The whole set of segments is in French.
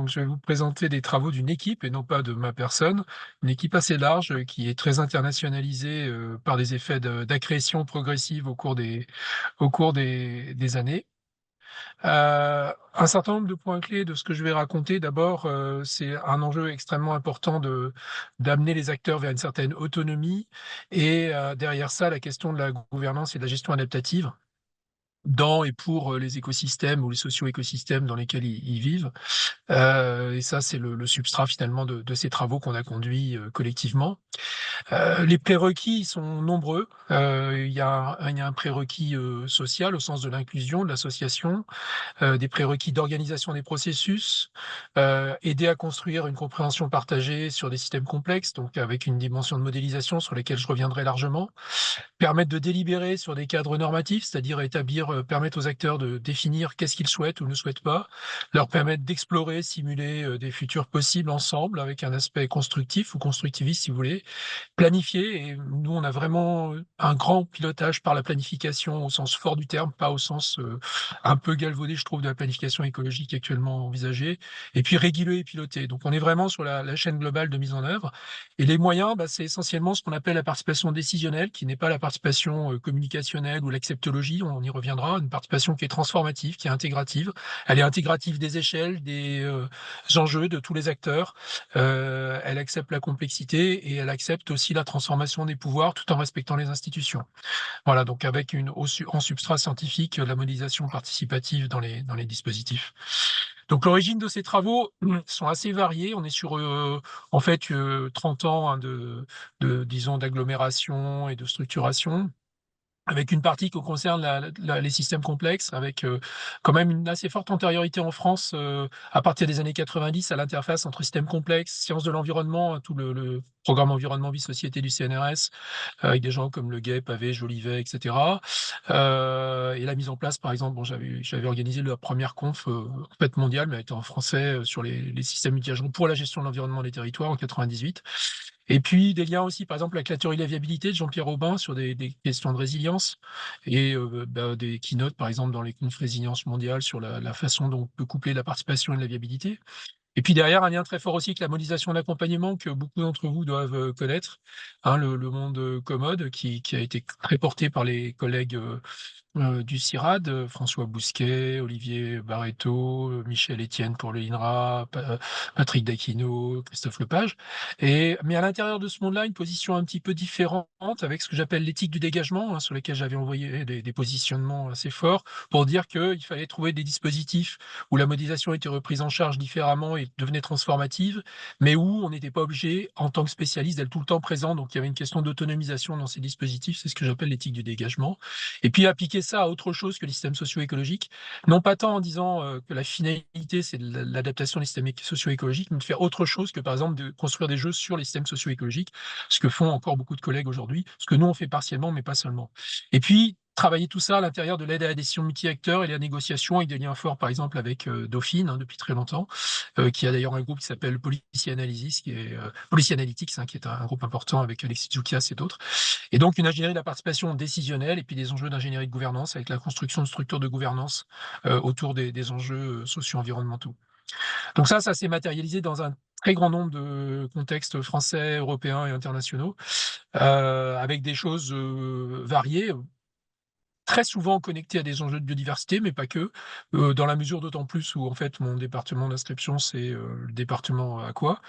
Donc, je vais vous présenter des travaux d'une équipe et non pas de ma personne. Une équipe assez large qui est très internationalisée par des effets d'accrétion progressive au cours des années. Un certain nombre de points clés de ce que je vais raconter. D'abord, c'est un enjeu extrêmement important d'amener les acteurs vers une certaine autonomie et derrière ça, la question de la gouvernance et de la gestion adaptative dans et pour les écosystèmes ou les socio-écosystèmes dans lesquels ils vivent. Et ça, c'est le substrat finalement de ces travaux qu'on a conduits collectivement. Les prérequis, ils sont nombreux. Il y a un prérequis social au sens de l'inclusion, de l'association, des prérequis d'organisation des processus, aider à construire une compréhension partagée sur des systèmes complexes, donc avec une dimension de modélisation sur lesquelles je reviendrai largement. Permettre de délibérer sur des cadres normatifs, c'est-à-dire permettre aux acteurs de définir qu'est-ce qu'ils souhaitent ou ne souhaitent pas, leur permettre d'explorer, simuler des futurs possibles ensemble avec un aspect constructif ou constructiviste si vous voulez, planifier. Et nous, on a vraiment un grand pilotage par la planification au sens fort du terme, pas au sens un peu galvaudé, je trouve, de la planification écologique actuellement envisagée. Et puis réguler et piloter. Donc on est vraiment sur la chaîne globale de mise en œuvre. Et les moyens, c'est essentiellement ce qu'on appelle la participation décisionnelle, qui n'est pas la participation communicationnelle ou l'acceptologie, on y reviendra, une participation qui est transformative, qui est intégrative. Elle est intégrative des échelles, des enjeux de tous les acteurs. Elle accepte la complexité et elle accepte aussi la transformation des pouvoirs tout en respectant les institutions. Voilà, donc avec en substrat scientifique la modélisation participative dans les dispositifs. Donc l'origine de ces travaux sont assez variés. On est sur en fait 30 ans disons d'agglomération et de structuration, avec une partie qui concerne les systèmes complexes, avec quand même une assez forte antériorité en France à partir des années 90 à l'interface entre systèmes complexes, sciences de l'environnement, tout le programme environnement vie société du CNRS, avec des gens comme Le Gay, Pavé, Jolivet, etc. Et la mise en place, par exemple, j'avais organisé la première conf en fait mondiale, mais elle était en français sur les systèmes multi-agents pour la gestion de l'environnement des territoires en 98. Et puis des liens aussi, par exemple, avec la théorie de la viabilité de Jean-Pierre Aubin sur des questions de résilience et des keynotes, par exemple, dans les confs résilience mondiale sur la façon dont on peut coupler la participation et la viabilité. Et puis derrière, un lien très fort aussi avec la modélisation d'accompagnement que beaucoup d'entre vous doivent connaître, hein, le monde commode qui a été très porté par les collègues du CIRAD, François Bousquet, Olivier Barreto, Michel Etienne pour le INRA, Patrick Daquino, Christophe Lepage. Mais à l'intérieur de ce monde-là, une position un petit peu différente avec ce que j'appelle l'éthique du dégagement, hein, sur lesquels j'avais envoyé des positionnements assez forts pour dire qu'il fallait trouver des dispositifs où la modélisation était reprise en charge différemment et devenait transformative, mais où on n'était pas obligé, en tant que spécialiste, d'être tout le temps présent. Donc il y avait une question d'autonomisation dans ces dispositifs, c'est ce que j'appelle l'éthique du dégagement. Et puis appliquer ça à autre chose que les systèmes socio-écologiques, non pas tant en disant que la finalité c'est l'adaptation des systèmes socio-écologiques, mais de faire autre chose que par exemple de construire des jeux sur les systèmes socio-écologiques, ce que font encore beaucoup de collègues aujourd'hui, ce que nous on fait partiellement, mais pas seulement. Et puis travailler tout ça à l'intérieur de l'aide à la décision multi-acteurs et la négociation avec des liens forts, par exemple avec Dauphine, hein, depuis très longtemps, qui a d'ailleurs un groupe qui s'appelle Policy Analysis, Policy Analytics, hein, qui est un groupe important avec Alexis Tsoukias et d'autres. Et donc une ingénierie de la participation décisionnelle et puis des enjeux d'ingénierie de gouvernance avec la construction de structures de gouvernance autour des enjeux socio-environnementaux. Donc ça s'est matérialisé dans un très grand nombre de contextes français, européens et internationaux, avec des choses variées, très souvent connectées à des enjeux de biodiversité, mais pas que, dans la mesure d'autant plus où en fait mon département d'inscription c'est le département aqua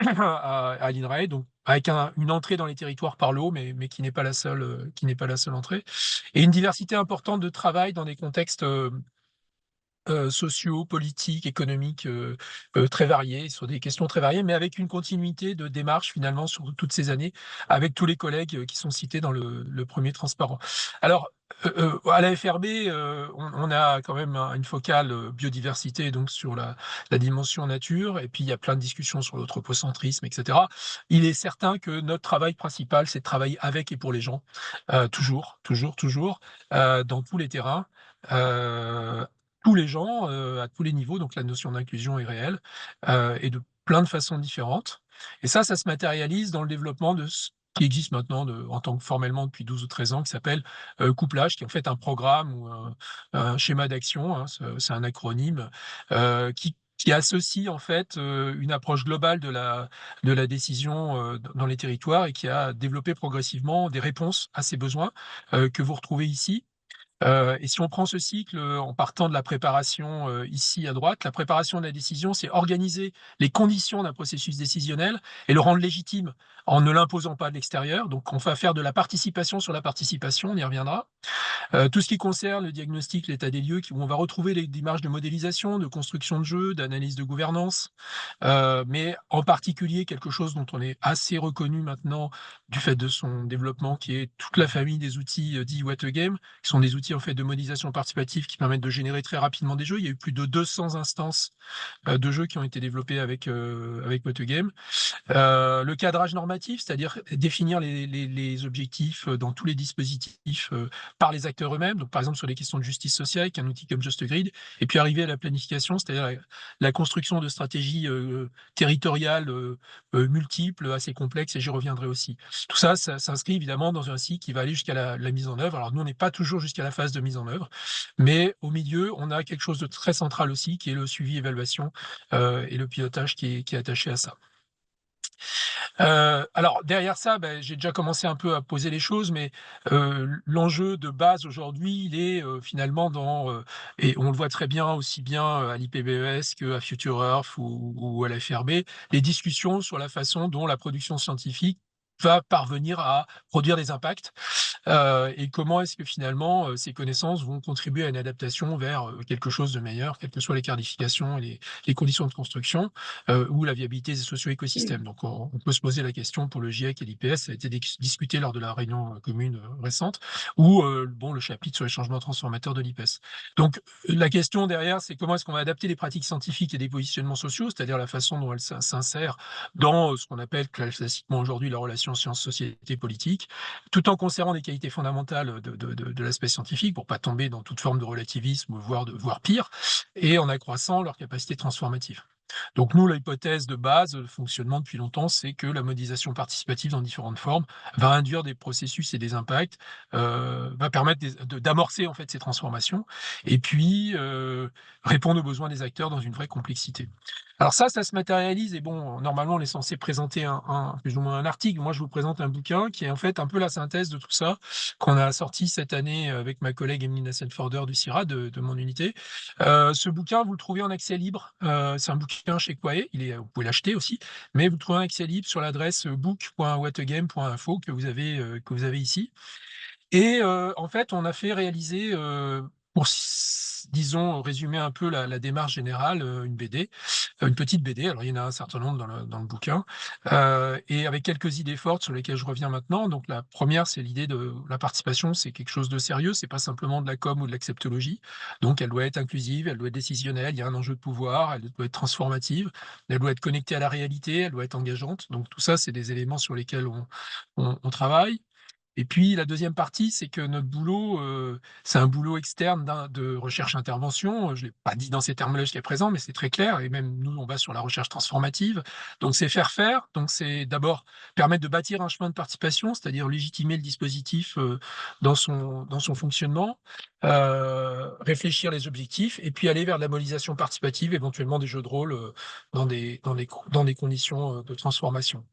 à l'INRAE, donc avec une entrée dans les territoires par l'eau, mais qui n'est pas la seule entrée, et une diversité importante de travail dans des contextes sociaux, politiques, économiques très variés, sur des questions très variées, mais avec une continuité de démarche finalement sur toutes ces années, avec tous les collègues qui sont cités dans le premier transparent. Alors, à la FRB, on a quand même une focale biodiversité, donc sur la dimension nature, et puis il y a plein de discussions sur l'anthropocentrisme, etc. Il est certain que notre travail principal, c'est de travailler avec et pour les gens, toujours, toujours, toujours, dans tous les terrains. Euh, tous les gens, à tous les niveaux, donc la notion d'inclusion est réelle, et de plein de façons différentes. Et ça se matérialise dans le développement de ce qui existe maintenant en tant que formellement depuis 12 ou 13 ans, qui s'appelle Couplage, qui est en fait un programme ou un schéma d'action, hein, c'est un acronyme, qui qui associe en fait, une approche globale de la décision, dans les territoires et qui a développé progressivement des réponses à ces besoins, que vous retrouvez ici. Et si on prend ce cycle, en partant de la préparation, ici à droite, la préparation de la décision, c'est organiser les conditions d'un processus décisionnel et le rendre légitime en ne l'imposant pas de l'extérieur. Donc on va faire de la participation sur la participation, on y reviendra. Tout ce qui concerne le diagnostic, l'état des lieux, où on va retrouver les démarches de modélisation, de construction de jeux, d'analyse de gouvernance, mais en particulier quelque chose dont on est assez reconnu maintenant du fait de son développement, qui est toute la famille des outils dits What a Game, qui sont des outils en fait de modélisation participative qui permettent de générer très rapidement des jeux. Il y a eu plus de 200 instances de jeux qui ont été développées avec What a Game. Le cadrage normatif, c'est-à-dire définir les objectifs dans tous les dispositifs par les acteurs eux-mêmes, donc par exemple sur les questions de justice sociale, avec un outil comme Just Grid, et puis arriver à la planification, c'est-à-dire la construction de stratégies territoriales multiples, assez complexes, et j'y reviendrai aussi. Tout ça, ça s'inscrit évidemment dans un cycle qui va aller jusqu'à la mise en œuvre. Alors nous, on n'est pas toujours jusqu'à la phase de mise en œuvre, mais au milieu, on a quelque chose de très central aussi, qui est le suivi, évaluation et le pilotage qui est attaché à ça. Alors derrière ça, j'ai déjà commencé un peu à poser les choses, mais l'enjeu de base aujourd'hui, il est finalement et on le voit très bien aussi bien à l'IPBES qu'à Future Earth ou à la FRB, les discussions sur la façon dont la production scientifique va parvenir à produire des impacts et comment est-ce que finalement ces connaissances vont contribuer à une adaptation vers quelque chose de meilleur, quelles que soient les qualifications et les conditions de construction ou la viabilité des socio-écosystèmes. Donc on peut se poser la question pour le GIEC et l'IPS, ça a été discuté lors de la réunion commune récente, ou le chapitre sur les changements transformateurs de l'IPS. Donc la question derrière, c'est comment est-ce qu'on va adapter les pratiques scientifiques et des positionnements sociaux, c'est-à-dire la façon dont elles s'insèrent dans ce qu'on appelle classiquement aujourd'hui la relation science-société-politique, tout en conservant des qualités fondamentales de l'aspect scientifique pour pas tomber dans toute forme de relativisme, voire pire, et en accroissant leur capacité transformative. Donc nous, l'hypothèse de base, le fonctionnement depuis longtemps, c'est que la modélisation participative dans différentes formes va induire des processus et des impacts, va permettre d'amorcer en fait ces transformations, et puis répondre aux besoins des acteurs dans une vraie complexité. Alors ça se matérialise, et bon, normalement on est censé présenter plus ou moins un article. Moi je vous présente un bouquin qui est en fait un peu la synthèse de tout ça, qu'on a sorti cette année avec ma collègue Emeline Nassenforder du CIRA, de mon unité. Ce bouquin, vous le trouvez en accès libre. C'est un bouquin chez Quae. Vous pouvez l'acheter aussi, mais vous le trouvez en accès libre sur l'adresse book.whatagame.info que vous avez ici. Et en fait, on a fait réaliser, pour disons résumer un peu la démarche générale, une BD, une petite BD. Alors il y en a un certain nombre dans le bouquin, et avec quelques idées fortes sur lesquelles je reviens maintenant. Donc la première, c'est l'idée de la participation, c'est quelque chose de sérieux, c'est pas simplement de la com ou de l'acceptologie. Donc elle doit être inclusive, elle doit être décisionnelle, il y a un enjeu de pouvoir, elle doit être transformative, elle doit être connectée à la réalité, elle doit être engageante. Donc tout ça, c'est des éléments sur lesquels on travaille. Et puis la deuxième partie, c'est que notre boulot, c'est un boulot externe de recherche-intervention. Je l'ai pas dit dans ces termes-là jusqu'à présent, mais c'est très clair, et même nous, on va sur la recherche transformative. Donc c'est faire, donc c'est d'abord permettre de bâtir un chemin de participation, c'est-à-dire légitimer le dispositif, dans son fonctionnement, réfléchir les objectifs, et puis aller vers de la modélisation participative, éventuellement des jeux de rôle, dans des conditions, de transformation.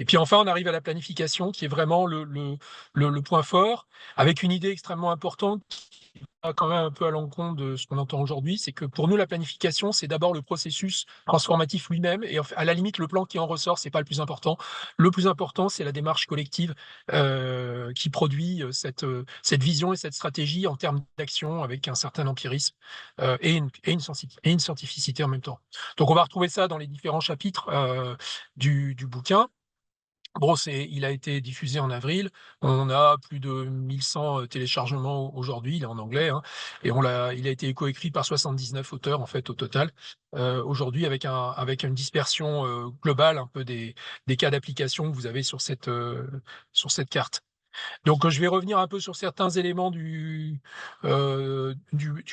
Et puis enfin, on arrive à la planification, qui est vraiment le point fort, avec une idée extrêmement importante qui va quand même un peu à l'encontre de ce qu'on entend aujourd'hui, c'est que pour nous, la planification, c'est d'abord le processus transformatif lui-même, et à la limite, le plan qui en ressort, c'est pas le plus important. Le plus important, c'est la démarche collective qui produit cette vision et cette stratégie en termes d'action, avec un certain empirisme et une scientificité en même temps. Donc on va retrouver ça dans les différents chapitres du bouquin. Bon, il a été diffusé en avril. On a plus de 1100 téléchargements aujourd'hui. Il est en anglais, hein, et il a été coécrit par 79 auteurs en fait au total. Aujourd'hui, avec une dispersion globale un peu des cas d'application que vous avez sur cette carte. Donc, je vais revenir un peu sur certains éléments du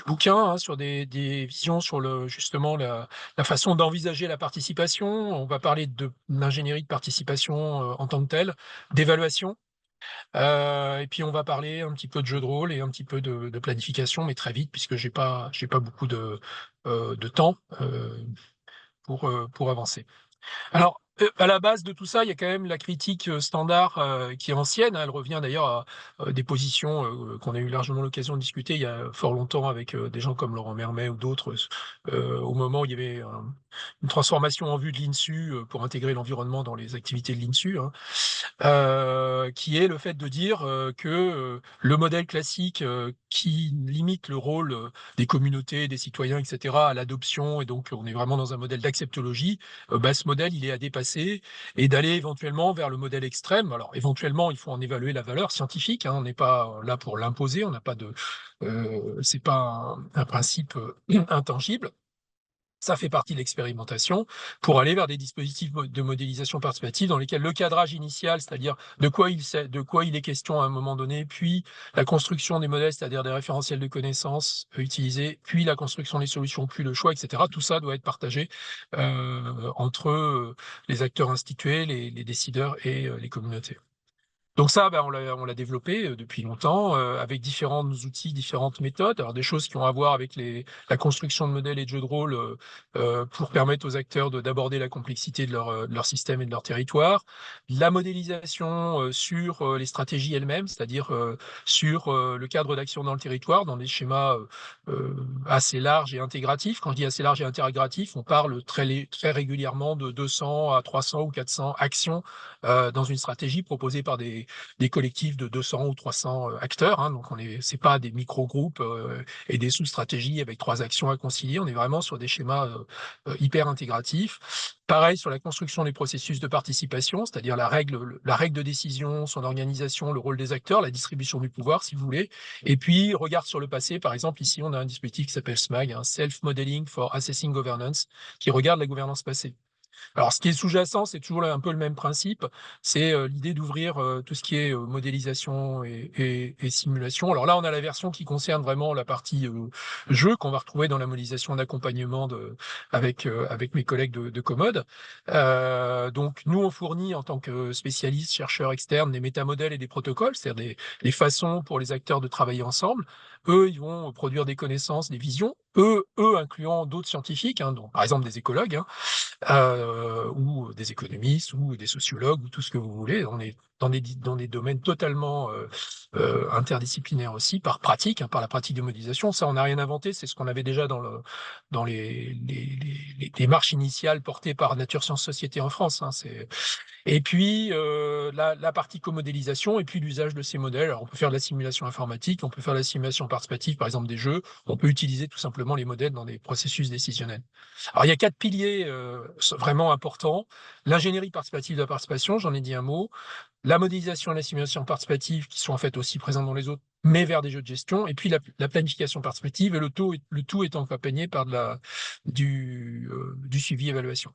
bouquin, hein, sur des visions sur justement la façon d'envisager la participation. On va parler d'ingénierie de participation en tant que telle, d'évaluation, et puis on va parler un petit peu de jeu de rôle et un petit peu de planification, mais très vite, puisque j'ai pas beaucoup de temps. pour avancer. Alors, à la base de tout ça, il y a quand même la critique, standard, qui est ancienne, hein. Elle revient d'ailleurs à, des positions, qu'on a eu largement l'occasion de discuter il y a fort longtemps avec, des gens comme Laurent Mermet ou d'autres, au moment où il y avait une transformation en vue de l'INSU, pour intégrer l'environnement dans les activités de l'INSU, hein. Qui est le fait de dire, que, le modèle classique, qui limite le rôle, des communautés, des citoyens et cetera à l'adoption et donc on est vraiment dans un modèle d'acceptologie, bah, ce modèle il est à dépasser et d'aller éventuellement vers le modèle extrême. Alors éventuellement, il faut en évaluer la valeur scientifique, hein, on n'est pas là pour l'imposer, on n'a pas de, c'est pas un principe, intangible. Ça fait partie de l'expérimentation pour aller vers des dispositifs de modélisation participative dans lesquels le cadrage initial, c'est-à-dire de quoi il est question à un moment donné, puis la construction des modèles, c'est-à-dire des référentiels de connaissances utilisés, puis la construction des solutions, puis le choix, etc. Tout ça doit être partagé entre les acteurs institués, les décideurs et les communautés. Donc ça, bah, on l'a développé depuis longtemps avec différents outils, différentes méthodes. Alors des choses qui ont à voir avec la construction de modèles et de jeux de rôle pour permettre aux acteurs d'aborder la complexité de leur système et de leur territoire. La modélisation sur les stratégies elles-mêmes, c'est-à-dire sur le cadre d'action dans le territoire, dans des schémas assez larges et intégratifs. Quand je dis assez large et intégratif, on parle très régulièrement de 200 à 300 ou 400 actions dans une stratégie proposée par des collectifs de 200 ou 300 acteurs. Hein, donc c'est pas des micro-groupes et des sous-stratégies avec 3 actions à concilier. On est vraiment sur des schémas hyper intégratifs. Pareil sur la construction des processus de participation, c'est-à-dire la règle de décision, son organisation, le rôle des acteurs, la distribution du pouvoir, si vous voulez. Et puis, regard sur le passé. Par exemple, ici, on a un dispositif qui s'appelle SMAG, hein, Self-Modeling for Assessing Governance, qui regarde la gouvernance passée. Alors, ce qui est sous-jacent, c'est toujours un peu le même principe. C'est l'idée d'ouvrir tout ce qui est modélisation et simulation. Alors là, on a la version qui concerne vraiment la partie jeu qu'on va retrouver dans la modélisation d'accompagnement avec mes collègues de Commode. Donc, nous, on fournit en tant que spécialistes, chercheurs externes, des métamodèles et des protocoles, c'est-à-dire des façons pour les acteurs de travailler ensemble. Eux, ils vont produire des connaissances, des visions. Eux incluant d'autres scientifiques, hein, donc, par exemple des écologues, hein, ou des économistes ou des sociologues ou tout ce que vous voulez. On est dans des domaines totalement interdisciplinaires aussi, par pratique, hein, par la pratique de modélisation. Ça, on n'a rien inventé, c'est ce qu'on avait déjà dans les démarches initiales portées par Nature Sciences Société en France. Hein, et puis la partie co-modélisation et puis l'usage de ces modèles. Alors on peut faire de la simulation informatique, on peut faire de la simulation participative, par exemple des jeux, on peut utiliser tout simplement les modèles dans des processus décisionnels. Alors il y a 4 piliers vraiment importants. L'ingénierie participative de la participation, j'en ai dit un mot. La modélisation et la simulation participative qui sont en fait aussi présentes dans les autres, mais vers des jeux de gestion. Et puis la planification participative et le tout étant accompagné par du suivi-évaluation.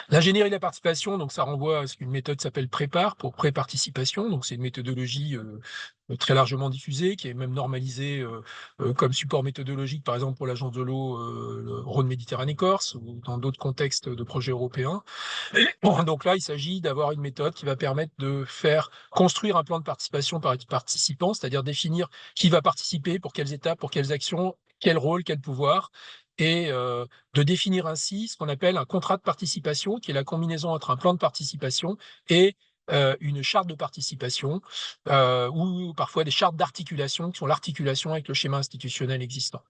L'ingénierie de la participation, donc ça renvoie à ce qu'une méthode s'appelle Prépare pour pré-participation. Donc c'est une méthodologie très largement diffusée, qui est même normalisée comme support méthodologique, par exemple pour l'agence de l'eau Rhône-Méditerranée-Corse ou dans d'autres contextes de projets européens. Donc là, il s'agit d'avoir une méthode qui va permettre de faire construire un plan de participation par participant, c'est-à-dire définir qui va participer, pour quelles étapes, pour quelles actions, quel rôle, quel pouvoir, et de définir ainsi ce qu'on appelle un contrat de participation, qui est la combinaison entre un plan de participation et une charte de participation, ou parfois des chartes d'articulation, qui sont l'articulation avec le schéma institutionnel existant.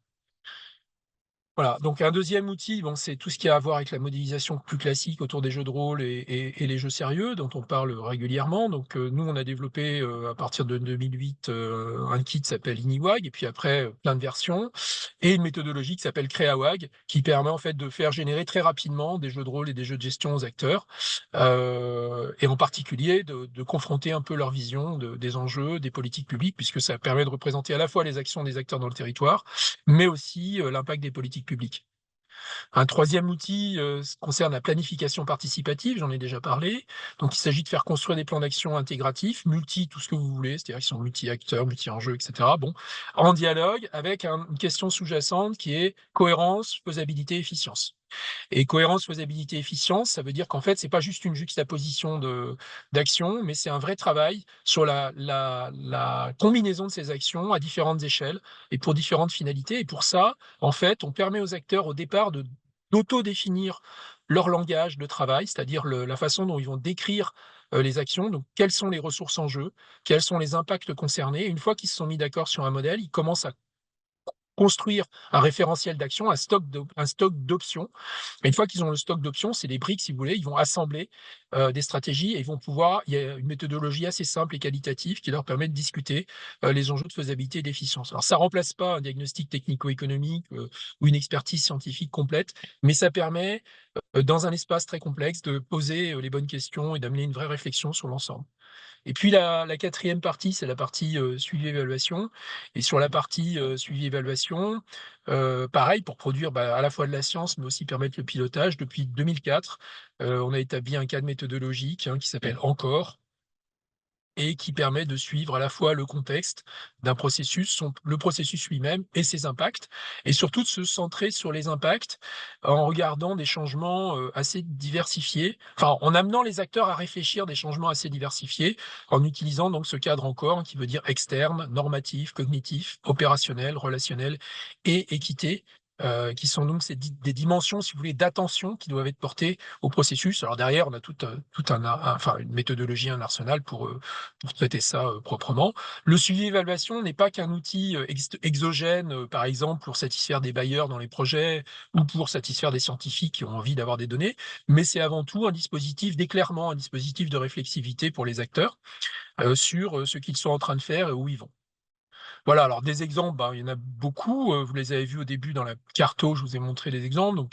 Voilà, donc un deuxième outil, bon, c'est tout ce qui a à voir avec la modélisation plus classique autour des jeux de rôle et les jeux sérieux, dont on parle régulièrement. Donc nous, on a développé à partir de 2008 un kit qui s'appelle IniWag, et puis après plein de versions, et une méthodologie qui s'appelle CreaWag, qui permet en fait de faire générer très rapidement des jeux de rôle et des jeux de gestion aux acteurs, et en particulier de confronter un peu leur vision des enjeux, des politiques publiques, puisque ça permet de représenter à la fois les actions des acteurs dans le territoire, mais aussi l'impact des politiques publiques. Un troisième outil concerne la planification participative, j'en ai déjà parlé. Donc, il s'agit de faire construire des plans d'action intégratifs, tout ce que vous voulez, c'est-à-dire qu'ils sont multi-acteurs, multi-enjeux, etc. Bon, en dialogue avec une question sous-jacente qui est cohérence, faisabilité, efficience. Et cohérence, faisabilité, efficience, ça veut dire qu'en fait, c'est pas juste une juxtaposition d'actions, mais c'est un vrai travail sur la combinaison de ces actions à différentes échelles et pour différentes finalités. Et pour ça, en fait, on permet aux acteurs au départ d'auto-définir leur langage de travail, c'est-à-dire la façon dont ils vont décrire les actions. Donc, quelles sont les ressources en jeu, quels sont les impacts concernés. Et une fois qu'ils se sont mis d'accord sur un modèle, ils commencent à construire un référentiel d'action, un stock d'options. Et une fois qu'ils ont le stock d'options, c'est des briques, si vous voulez, ils vont assembler des stratégies et ils vont pouvoir. Il y a une méthodologie assez simple et qualitative qui leur permet de discuter les enjeux de faisabilité et d'efficience. Alors, ça remplace pas un diagnostic technico-économique ou une expertise scientifique complète, mais ça permet, dans un espace très complexe, de poser les bonnes questions et d'amener une vraie réflexion sur l'ensemble. Et puis la 4e partie, c'est la partie, suivi-évaluation. Et sur la partie, suivi-évaluation, pareil pour produire, à la fois de la science, mais aussi permettre le pilotage. Depuis 2004, on a établi un cadre méthodologique, hein, qui s'appelle ENCORE et qui permet de suivre à la fois le contexte d'un processus, le processus lui-même et ses impacts, et surtout de se centrer sur les impacts en regardant des changements assez diversifiés, enfin en amenant les acteurs à réfléchir des changements assez diversifiés, en utilisant donc ce cadre encore qui veut dire externe, normatif, cognitif, opérationnel, relationnel et équité, qui sont donc des dimensions, si vous voulez, d'attention qui doivent être portées au processus. Alors derrière, on a enfin une méthodologie, un arsenal pour traiter ça proprement. Le suivi-évaluation n'est pas qu'un outil exogène, par exemple, pour satisfaire des bailleurs dans les projets ou pour satisfaire des scientifiques qui ont envie d'avoir des données, mais c'est avant tout un dispositif d'éclairement, un dispositif de réflexivité pour les acteurs sur ce qu'ils sont en train de faire et où ils vont. Voilà, alors des exemples, il y en a beaucoup, vous les avez vus au début dans la carto, je vous ai montré des exemples, donc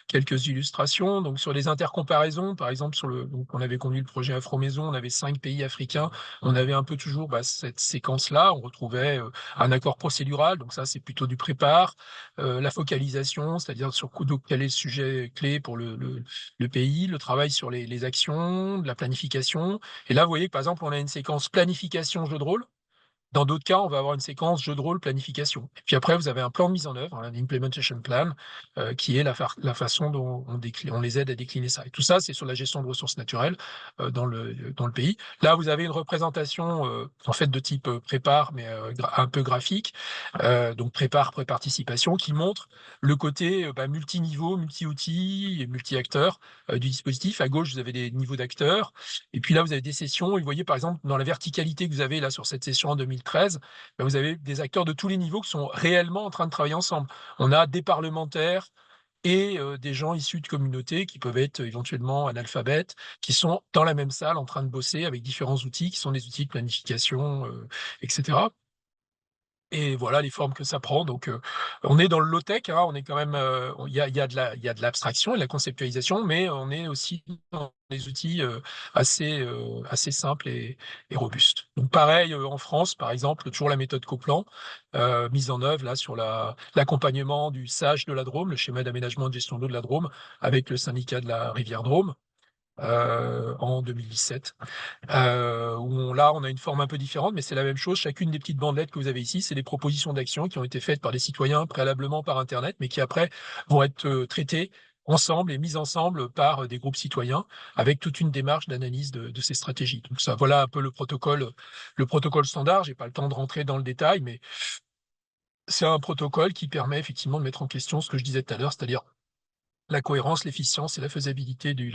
quelques illustrations. Donc sur les intercomparaisons, par exemple donc on avait conduit le projet Afro-Maison, on avait 5 pays africains, on avait un peu toujours, cette séquence-là, on retrouvait, un accord procédural, donc ça c'est plutôt du prépare, la focalisation, c'est-à-dire sur quel est le sujet clé pour le pays, le travail sur les actions, de la planification. Et là, vous voyez que par exemple, on a une séquence planification jeu de rôle. Dans d'autres cas, on va avoir une séquence jeu de rôle planification. Et puis après, vous avez un plan de mise en œuvre, un implementation plan, qui est la façon dont on les aide à décliner ça. Et tout ça, c'est sur la gestion de ressources naturelles dans le pays. Là, vous avez une représentation en fait de type prépare, mais un peu graphique, donc pré-participation, qui montre le côté multiniveau, multi-outils et multi-acteurs du dispositif. À gauche, vous avez des niveaux d'acteurs. Et puis là, vous avez des sessions. Et vous voyez, par exemple, dans la verticalité que vous avez là sur cette session en 2013, vous avez des acteurs de tous les niveaux qui sont réellement en train de travailler ensemble. On a des parlementaires et des gens issus de communautés qui peuvent être éventuellement analphabètes, qui sont dans la même salle en train de bosser avec différents outils qui sont des outils de planification, etc. Et voilà les formes que ça prend. Donc, on est dans le low-tech, hein, on est quand même, il y a de l'abstraction et de la conceptualisation, mais on est aussi dans des outils assez simples et robustes. Donc pareil, en France, par exemple, toujours la méthode Coplan, mise en œuvre là sur l'accompagnement du SAGE de la Drôme, le schéma d'aménagement et de gestion d'eau de la Drôme, avec le syndicat de la rivière Drôme, en 2017. Là, on a une forme un peu différente, mais c'est la même chose. Chacune des petites bandelettes que vous avez ici, c'est des propositions d'action qui ont été faites par des citoyens préalablement par Internet, mais qui après vont être traitées ensemble et mises ensemble par des groupes citoyens avec toute une démarche d'analyse de ces stratégies. Donc ça, voilà un peu le protocole standard. J'ai pas le temps de rentrer dans le détail, mais c'est un protocole qui permet effectivement de mettre en question ce que je disais tout à l'heure, c'est-à-dire la cohérence, l'efficience et la faisabilité de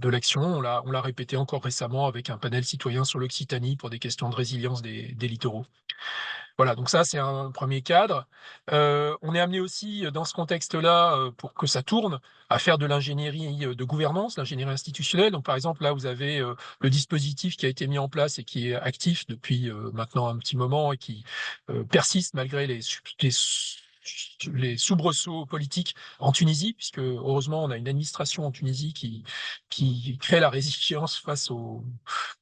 l'action. On l'a répété encore récemment avec un panel citoyen sur l'Occitanie pour des questions de résilience des littoraux. Voilà, donc ça, c'est un premier cadre. On est amené aussi, dans ce contexte-là, pour que ça tourne, à faire de l'ingénierie de gouvernance, l'ingénierie institutionnelle. Donc, par exemple, là, vous avez le dispositif qui a été mis en place et qui est actif depuis maintenant un petit moment et qui persiste malgré les soubresauts politiques en Tunisie, puisque heureusement, on a une administration en Tunisie qui crée la résilience face aux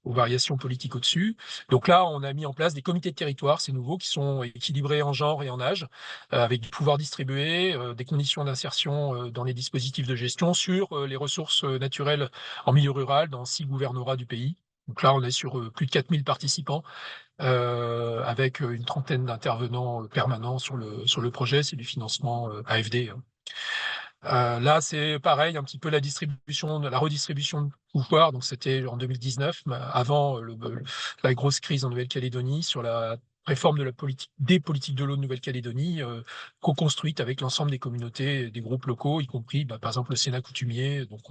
variations politiques au-dessus. Donc là, on a mis en place des comités de territoire, c'est nouveau, qui sont équilibrés en genre et en âge, avec du pouvoir distribué, des conditions d'insertion dans les dispositifs de gestion sur les ressources naturelles en milieu rural dans 6 gouvernorats du pays. Donc là, on est sur plus de 4000 participants, avec une trentaine d'intervenants permanents sur le projet. C'est du financement AFD. Là, c'est pareil, un petit peu la redistribution de pouvoir. Donc, c'était en 2019, avant la grosse crise en Nouvelle-Calédonie sur la réforme de la politique des politiques de l'eau de Nouvelle-Calédonie, co-construite avec l'ensemble des communautés, des groupes locaux, y compris, par exemple, le Sénat coutumier. Donc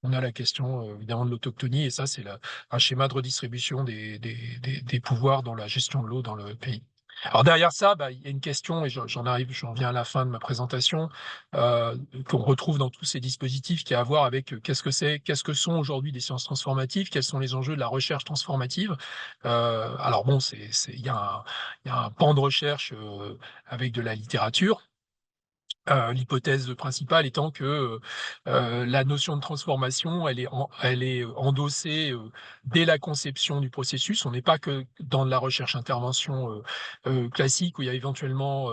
on a la question, évidemment de l'autochtonie et ça, c'est un schéma de redistribution des pouvoirs dans la gestion de l'eau dans le pays. Alors derrière ça, il y a une question et j'en viens à la fin de ma présentation, qu'on retrouve dans tous ces dispositifs qui a à voir avec, qu'est-ce que sont aujourd'hui des sciences transformatives? Quels sont les enjeux de la recherche transformative? Alors bon, il y a un pan de recherche, avec de la littérature. L'hypothèse principale étant que, la notion de transformation, elle est endossée, dès la conception du processus. On n'est pas que dans de la recherche-intervention, classique où il y a éventuellement,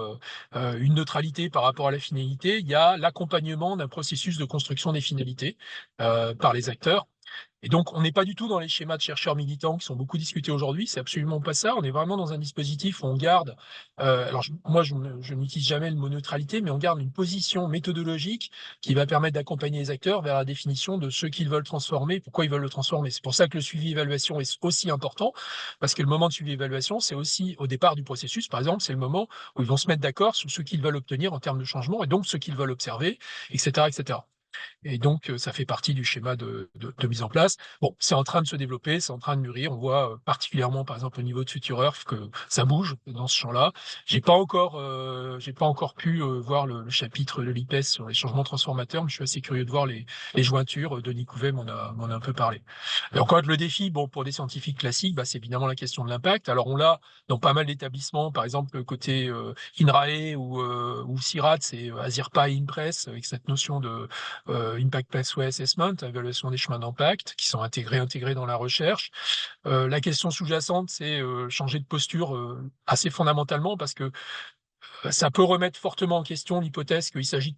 une neutralité par rapport à la finalité. Il y a l'accompagnement d'un processus de construction des finalités, par les acteurs. Et donc, on n'est pas du tout dans les schémas de chercheurs militants qui sont beaucoup discutés aujourd'hui. C'est absolument pas ça. On est vraiment dans un dispositif où on garde, alors je n'utilise jamais le mot neutralité, mais on garde une position méthodologique qui va permettre d'accompagner les acteurs vers la définition de ce qu'ils veulent transformer, pourquoi ils veulent le transformer. C'est pour ça que le suivi-évaluation est aussi important, parce que le moment de suivi-évaluation, c'est aussi au départ du processus, par exemple, c'est le moment où ils vont se mettre d'accord sur ce qu'ils veulent obtenir en termes de changement et donc ce qu'ils veulent observer, etc., etc. Et donc, ça fait partie du schéma de mise en place. Bon, c'est en train de se développer, c'est en train de mûrir. On voit, particulièrement, par exemple, au niveau de Future Earth, que ça bouge dans ce champ-là. J'ai pas encore pu voir le chapitre de l'IPES sur les changements transformateurs, mais je suis assez curieux de voir les jointures. Denis Couvet m'en a un peu parlé. Et encore le défi, bon, pour des scientifiques classiques, c'est évidemment la question de l'impact. Alors, on l'a dans pas mal d'établissements, par exemple, côté INRAE ou CIRAD, c'est ASIRPA et INPRES, avec cette notion de Impact Pathway Assessment, évaluation des chemins d'impact, qui sont intégrés dans la recherche. La question sous-jacente, c'est changer de posture assez fondamentalement, parce que ça peut remettre fortement en question l'hypothèse qu'il s'agit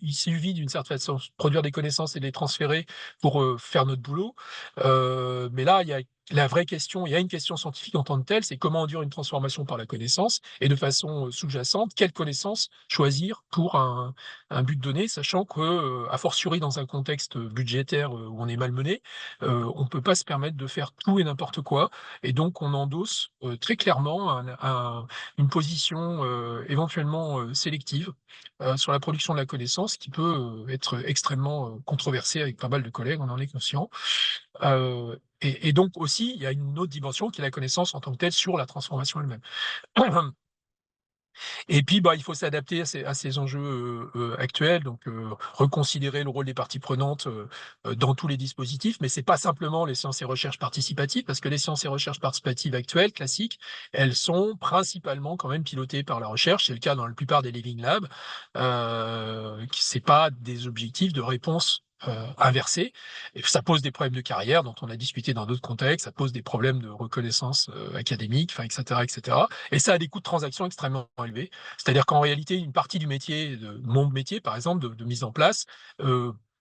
il suffit d'une certaine façon de produire des connaissances et de les transférer pour faire notre boulot. Mais là, il y a la vraie question, il y a une question scientifique en tant que telle, c'est comment induire une transformation par la connaissance et de façon sous-jacente, quelle connaissance choisir pour un but donné, sachant que, a fortiori dans un contexte budgétaire où on est malmené, on peut pas se permettre de faire tout et n'importe quoi. Et donc, on endosse très clairement une position éventuellement sélective sur la production de la connaissance qui peut être extrêmement controversée avec pas mal de collègues, on en est conscient. Et donc aussi, il y a une autre dimension qui est la connaissance en tant que telle sur la transformation elle-même. Et puis, il faut s'adapter à ces enjeux actuels, donc reconsidérer le rôle des parties prenantes dans tous les dispositifs, mais c'est pas simplement les sciences et recherches participatives, parce que les sciences et recherches participatives actuelles, classiques, elles sont principalement quand même pilotées par la recherche. C'est le cas dans la plupart des Living Labs. C'est pas des objectifs de réponse inversés. Et ça pose des problèmes de carrière dont on a discuté dans d'autres contextes, ça pose des problèmes de reconnaissance académique, etc., etc. Et ça a des coûts de transaction extrêmement élevés. C'est-à-dire qu'en réalité, une partie du métier, de mon métier, par exemple, de mise en place,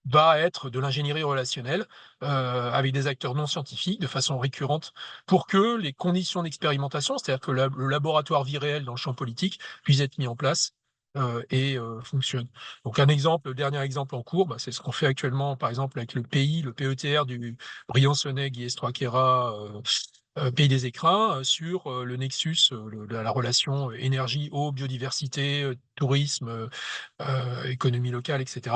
va être de l'ingénierie relationnelle avec des acteurs non scientifiques de façon récurrente pour que les conditions d'expérimentation, c'est-à-dire que le laboratoire vie réelle dans le champ politique puisse être mis en place et fonctionne. Donc le dernier exemple en cours, c'est ce qu'on fait actuellement, par exemple, avec le PETR du Briançonnais, Guy Estroquera, Pays des Écrins, sur le nexus, la relation énergie, eau, biodiversité, tourisme, économie locale, etc.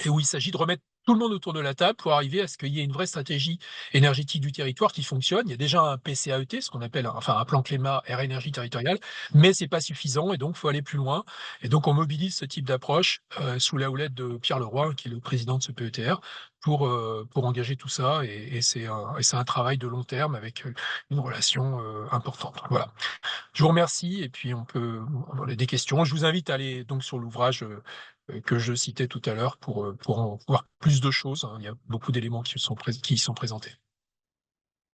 Et où il s'agit de remettre tout le monde autour de la table pour arriver à ce qu'il y ait une vraie stratégie énergétique du territoire qui fonctionne. Il y a déjà un PCAET, ce qu'on appelle un plan climat air énergie territoriale, mais c'est pas suffisant et donc il faut aller plus loin. Et donc on mobilise ce type d'approche sous la houlette de Pierre Leroy, qui est le président de ce PETR, pour engager tout ça. Et c'est un travail de long terme avec une relation importante. Voilà. Je vous remercie et puis on a des questions. Je vous invite à aller donc sur l'ouvrage que je citais tout à l'heure pour en voir plus de choses, hein. Il y a beaucoup d'éléments qui y sont présentés.